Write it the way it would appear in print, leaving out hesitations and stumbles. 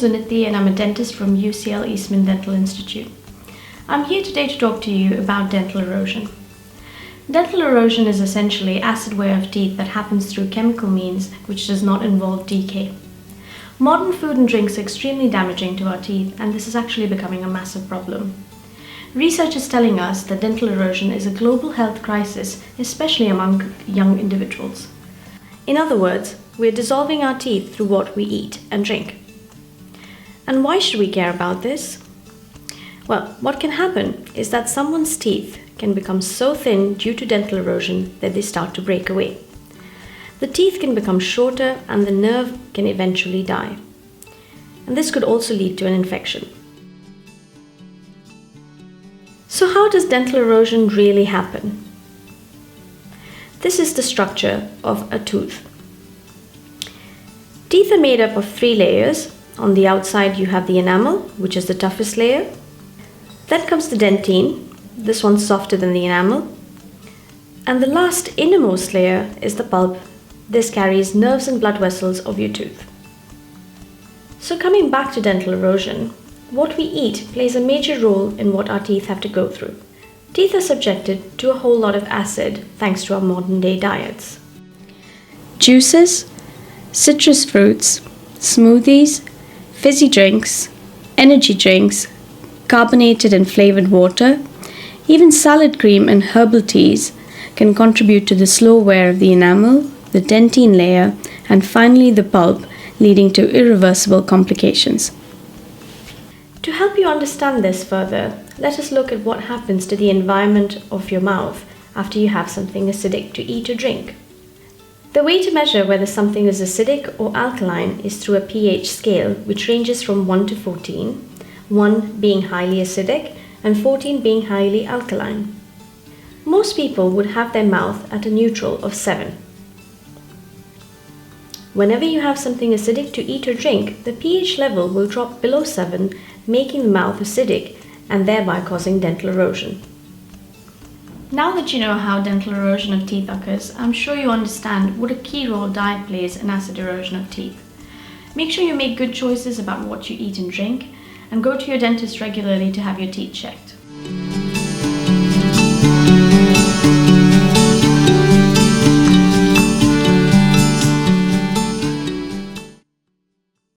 Zunithi and I'm a dentist from UCL Eastman Dental Institute. I'm here today to talk to you about dental erosion. Dental erosion is essentially acid wear of teeth that happens through chemical means which does not involve decay. Modern food and drinks are extremely damaging to our teeth, and this is actually becoming a massive problem. Research is telling us that dental erosion is a global health crisis, especially among young individuals. In other words, we're dissolving our teeth through what we eat and drink. And why should we care about this? Well, what can happen is that someone's teeth can become so thin due to dental erosion that they start to break away. The teeth can become shorter and the nerve can eventually die. And this could also lead to an infection. So how does dental erosion really happen? This is the structure of a tooth. Teeth are made up of 3 layers. On the outside you have the enamel, which is the toughest layer. Then comes the dentine. This one's softer than the enamel. And the last innermost layer is the pulp. This carries nerves and blood vessels of your tooth. So coming back to dental erosion, what we eat plays a major role in what our teeth have to go through. Teeth are subjected to a whole lot of acid thanks to our modern day diets. Juices, citrus fruits, smoothies, fizzy drinks, energy drinks, carbonated and flavored water, even salad cream and herbal teas can contribute to the slow wear of the enamel, the dentine layer, and finally the pulp, leading to irreversible complications. To help you understand this further, let us look at what happens to the environment of your mouth after you have something acidic to eat or drink. The way to measure whether something is acidic or alkaline is through a pH scale, which ranges from 1 to 14, 1 being highly acidic and 14 being highly alkaline. Most people would have their mouth at a neutral of 7. Whenever you have something acidic to eat or drink, the pH level will drop below 7, making the mouth acidic and thereby causing dental erosion. Now that you know how dental erosion of teeth occurs, I'm sure you understand what a key role diet plays in acid erosion of teeth. Make sure you make good choices about what you eat and drink, and go to your dentist regularly to have your teeth checked.